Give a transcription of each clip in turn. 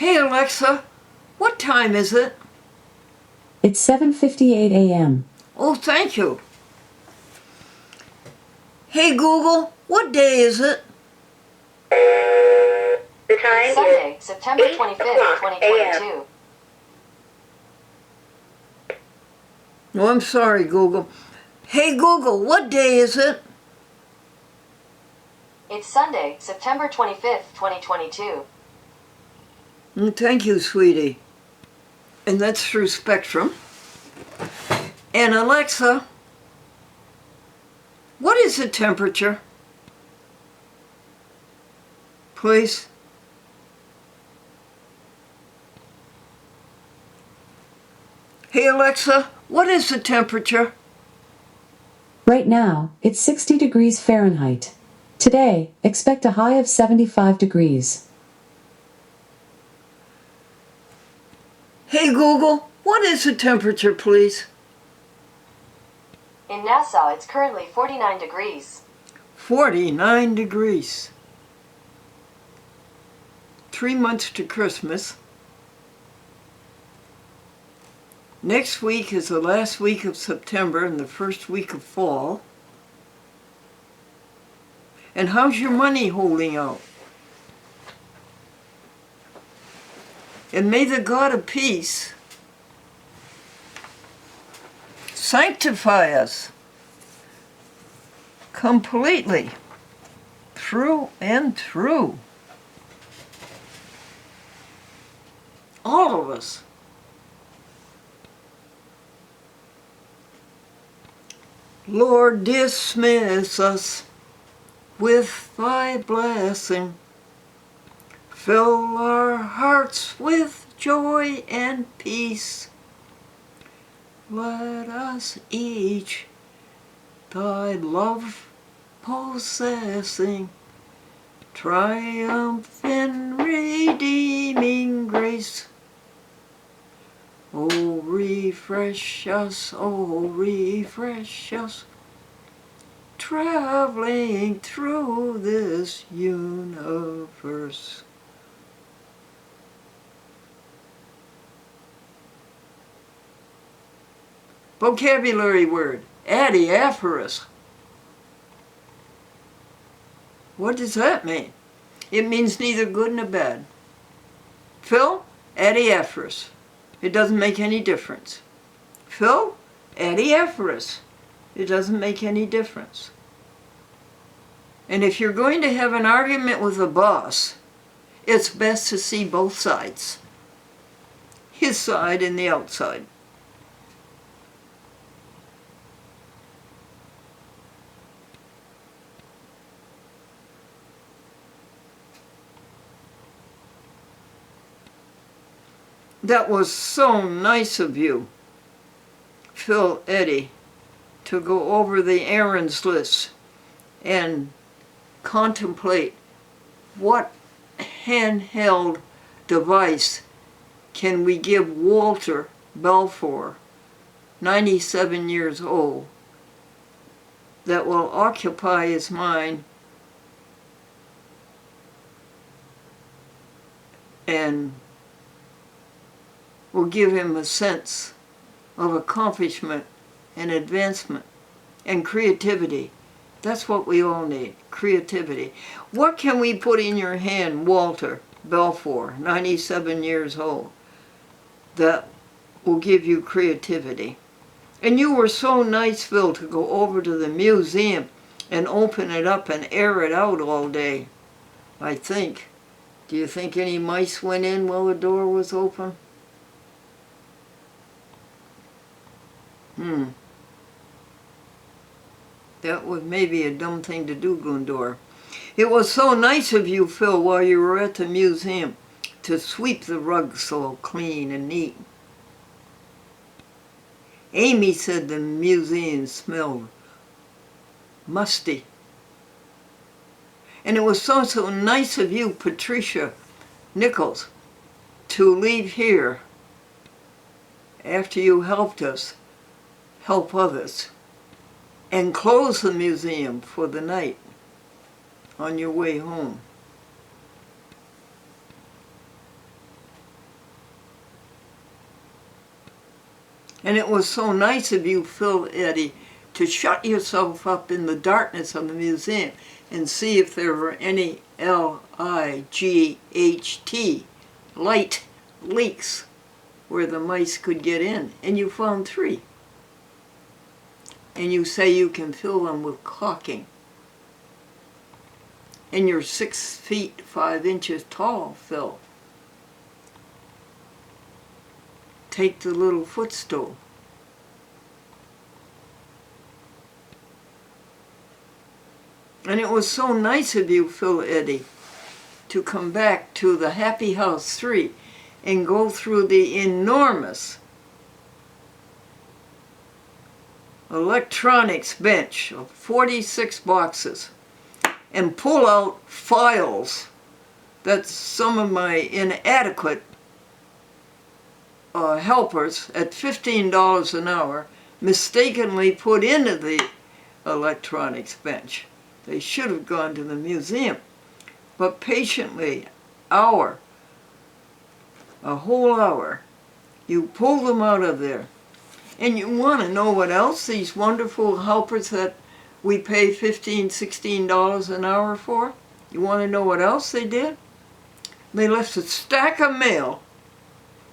Hey Alexa, what time is it? It's 7:58 a.m. Oh, thank you. Hey Google, what day is it? The time It's Sunday, is September 8 25th, o'clock a.m. 2022. Oh, I'm sorry, Google. Hey Google, what day is it? It's Sunday, September 25th, 2022. Thank you, sweetie. And that's through Spectrum. And Alexa, what is the temperature? Please. Hey Alexa, what is the temperature? Right now, it's 60 degrees Fahrenheit. Today, expect a high of 75 degrees. Hey Google, what is the temperature, please? In Nassau, it's currently 49 degrees. 49 degrees. 3 months to Christmas. Next week is the last week of September and the first week of fall. And how's your money holding out? And may the God of peace sanctify us completely, through and through. All of us. Lord, dismiss us with thy blessing. Fill our hearts with joy and peace. Let us each thy love possessing, triumph in redeeming grace. Oh, refresh us, traveling through this universe. Vocabulary word, adiaphorous. What does that mean? It means neither good nor bad. Phil, adiaphorous. It doesn't make any difference. Phil, adiaphorous. It doesn't make any difference. And if you're going to have an argument with a boss, it's best to see both sides. His side and the outside. That was so nice of you, Phil Eddy, to go over the errands list and contemplate what handheld device can we give Walter Balfour, 97 years old, that will occupy his mind and will give him a sense of accomplishment and advancement and creativity. That's what we all need, creativity. What can we put in your hand, Walter Balfour, 97 years old, that will give you creativity? And you were so nice, Phil, to go over to the museum and open it up and air it out all day, I think. Do you think any mice went in while the door was open? That was maybe a dumb thing to do, Glendora. It was so nice of you, Phil, while you were at the museum, to sweep the rug so clean and neat. Amy said the museum smelled musty. And it was so nice of you, Patricia Nichols, to leave here after you helped us help others and close the museum for the night on your way home. And it was so nice of you, Phil Eddy, to shut yourself up in the darkness of the museum and see if there were any L-I-G-H-T, light leaks, where the mice could get in. And you found 3. And you say you can fill them with caulking. And you're 6 feet 5 inches tall, Phil. Take the little footstool. And it was so nice of you, Phil Eddy, to come back to the Happy House 3 and go through the enormous electronics bench of 46 boxes and pull out files that some of my inadequate helpers at $15 an hour mistakenly put into the electronics bench. They should have gone to the museum. But patiently, a whole hour, you pull them out of there. And you want to know what else these wonderful helpers that we pay $15, $16 an hour for? You want to know what else they did? They left a stack of mail.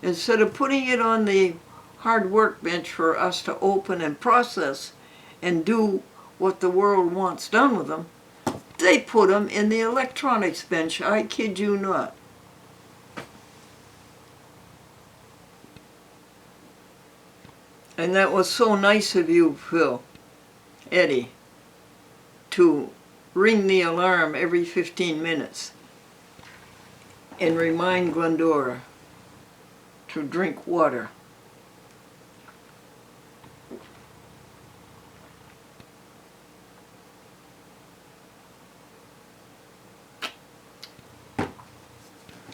Instead of putting it on the hard workbench for us to open and process and do what the world wants done with them, they put them in the electronics bench. I kid you not. And that was so nice of you, Phil Eddy, to ring the alarm every 15 minutes and remind Glendora to drink water.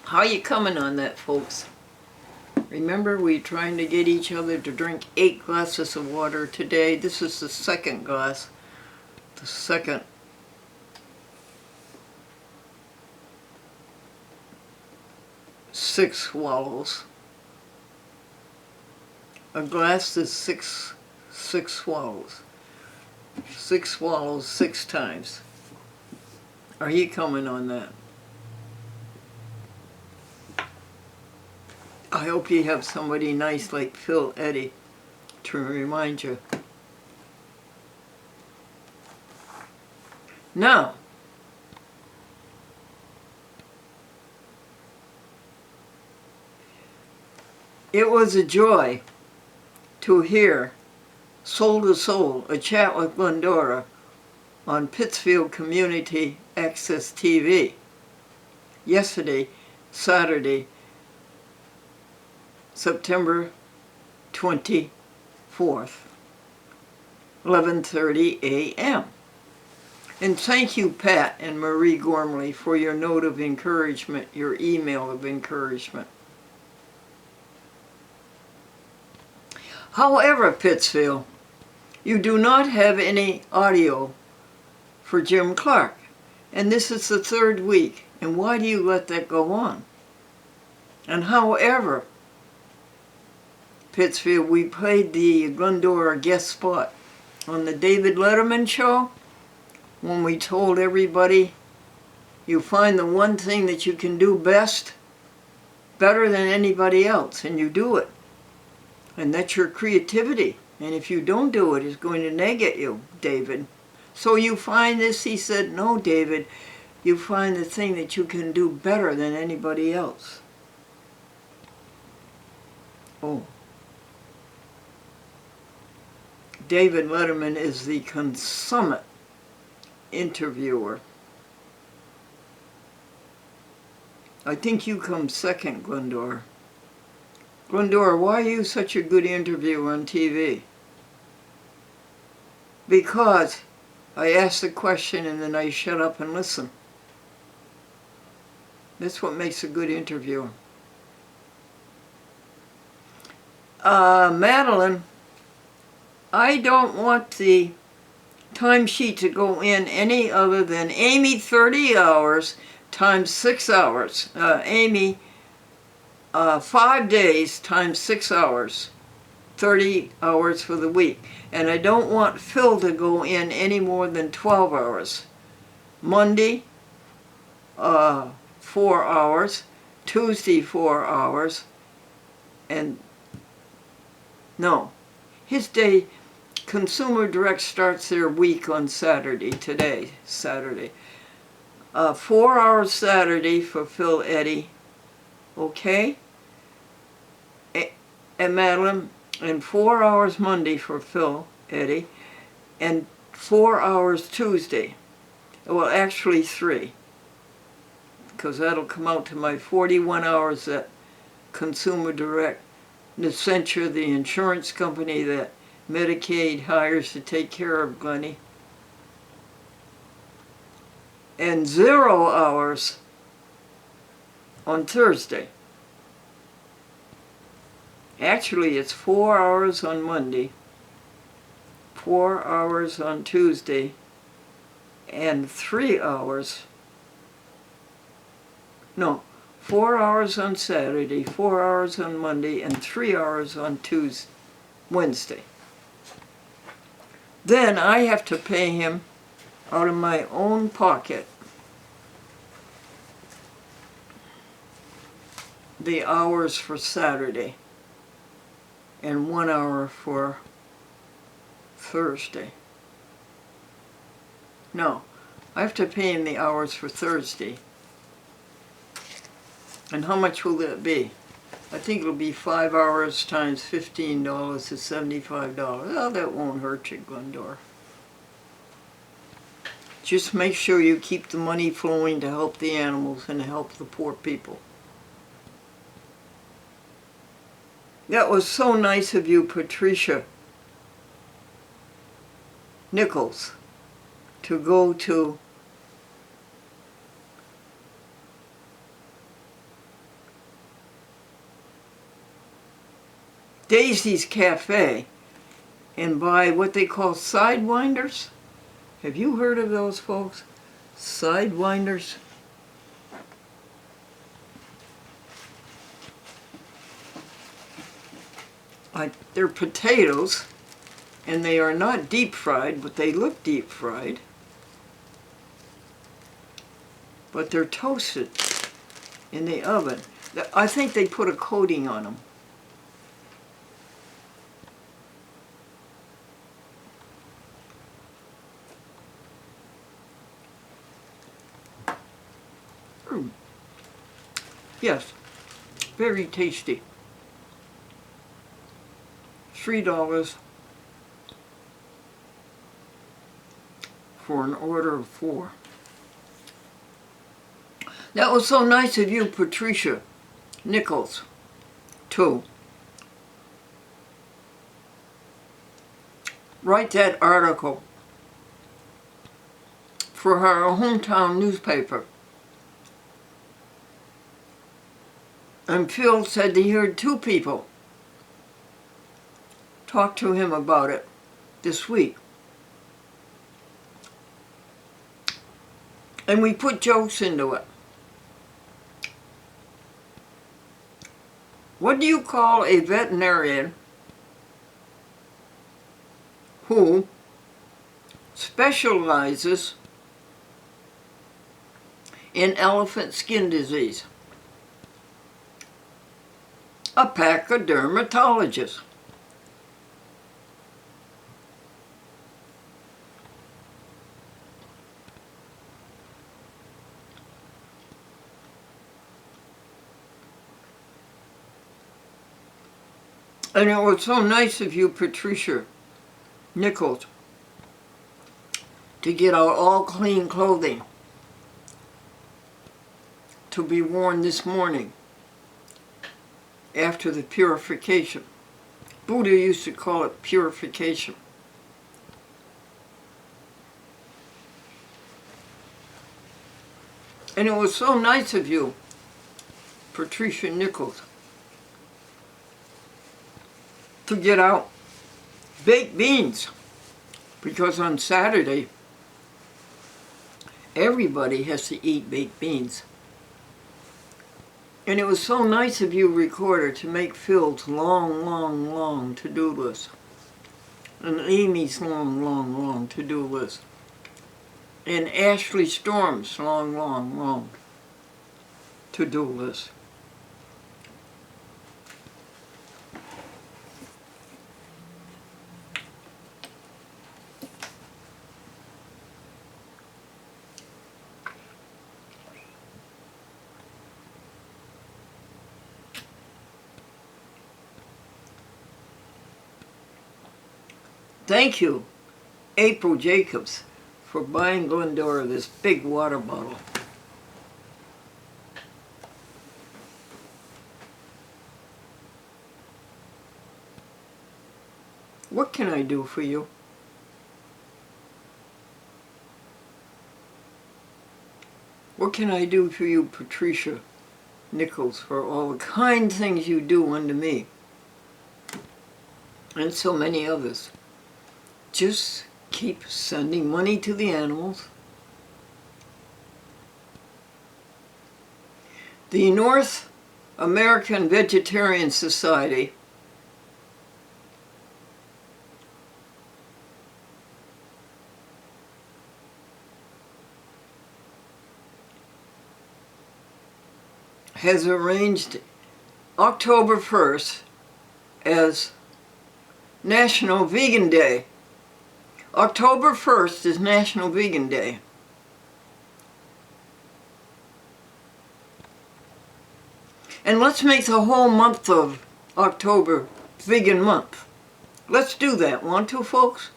How you coming on that, folks? Remember, we're trying to get each other to drink 8 glasses of water today. This is the second glass. The second. Six swallows. A glass is six swallows. 6 swallows 6 times. Are you coming on that? I hope you have somebody nice like Phil Eddy to remind you. Now, it was a joy to hear Soul to Soul, a chat with Glendora on Pittsfield Community Access TV yesterday, Saturday, September 24th, 11:30 a.m. And thank you, Pat and Marie Gormley, for your note of encouragement, your email of encouragement. However, Pittsfield, you do not have any audio for Jim Clark. And this is the 3rd week. And why do you let that go on? And however, Pittsfield, we played the Glendora guest spot on the David Letterman show when we told everybody you find the one thing that you can do best, better than anybody else, and you do it. And that's your creativity. And if you don't do it, it's going to negate you, David. So you find this, he said, no, David, you find the thing that you can do better than anybody else. Oh. David Letterman is the consummate interviewer. I think you come second, Glendora. Glendora, why are you such a good interviewer on TV? Because I ask the question and then I shut up and listen. That's what makes a good interviewer. Madeline, I don't want the timesheet to go in any other than Amy 30 hours times 6 hours. Amy, 5 days times 6 hours 30 hours for the week. And I don't want Phil to go in any more than 12 hours. Monday, 4 hours. Tuesday, 4 hours. And no, his day, Consumer Direct starts their week on Saturday, today, Saturday. 4 hours Saturday for Phil Eddy, okay? And Madeline, and 4 hours Monday for Phil Eddy, and 4 hours Tuesday. Well, actually 3, because that'll come out to my 41 hours at Consumer Direct. Accenture, the insurance company that Medicaid hires to take care of Glennie. And 0 hours on Thursday. Actually, it's 4 hours on Monday, 4 hours on Tuesday, and 3 hours. No, 4 hours on Saturday, 4 hours on Monday, and 3 hours on Wednesday. Then I have to pay him out of my own pocket the hours for Saturday and 1 hour for Thursday. No, I have to pay him the hours for Thursday. And how much will that be? I think it'll be 5 hours times $15 is $75. Oh, that won't hurt you, Glendora. Just make sure you keep the money flowing to help the animals and to help the poor people. That was so nice of you, Patricia Nichols, to go to Daisy's Cafe and buy what they call sidewinders. Have you heard of those, folks? Sidewinders? They're potatoes, and they are not deep fried, but they look deep fried. But they're toasted in the oven. I think they put a coating on them. Yes, very tasty. $3 for an order of 4. That was so nice of you, Patricia Nichols, to write that article for our hometown newspaper. And Phil said he heard 2 people talk to him about it this week. And we put jokes into it. What do you call a veterinarian who specializes in elephant skin disease? A pachydermatologist. And it was so nice of you, Patricia Nichols, to get out all clean clothing to be worn this morning after the purification. Buddha used to call it purification. And it was so nice of you, Patricia Nichols, to get out baked beans, because on Saturday everybody has to eat baked beans. And it was so nice of you, recorder, to make Phil's long to-do list. And Amy's long to-do list. And Ashley Storm's long to-do list. Thank you, April Jacobs, for buying Glendora this big water bottle. What can I do for you? What can I do for you, Patricia Nichols, for all the kind things you do unto me? And so many others. Just keep sending money to the animals. The North American Vegetarian Society has arranged October 1st as National Vegan Day. October 1st is National Vegan Day. And let's make the whole month of October Vegan Month. Let's do that, want to, folks?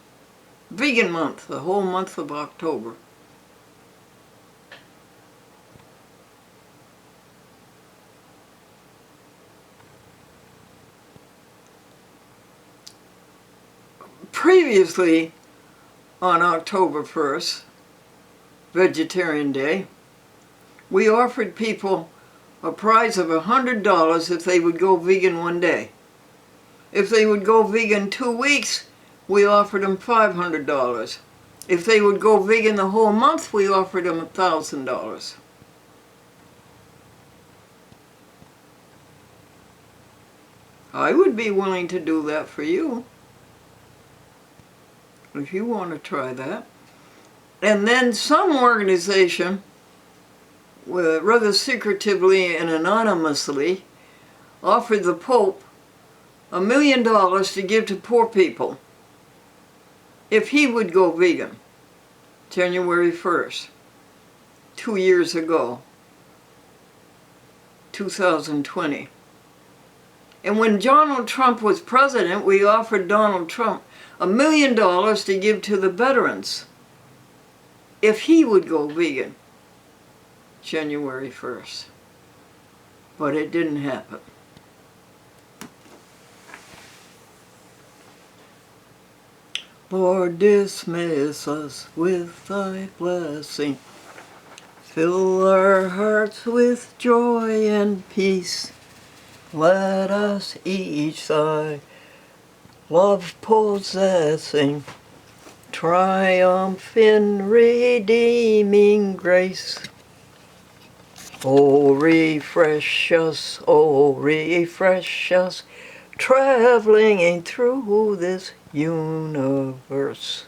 Vegan Month, the whole month of October. Previously, on October 1st, Vegetarian Day, we offered people a prize of $100 if they would go vegan one day. If they would go vegan 2 weeks, we offered them $500. If they would go vegan the whole month, we offered them $1,000. I would be willing to do that for you, if you want to try that. And then some organization, rather secretively and anonymously, offered the Pope $1 million to give to poor people if he would go vegan, January 1st, 2 years ago, 2020. And when Donald Trump was president, we offered Donald Trump $1 million to give to the veterans if he would go vegan, January 1st. But it didn't happen. Lord, dismiss us with thy blessing. Fill our hearts with joy and peace. Let us each thy love possessing, triumph in redeeming grace. Oh, refresh us, traveling through this universe.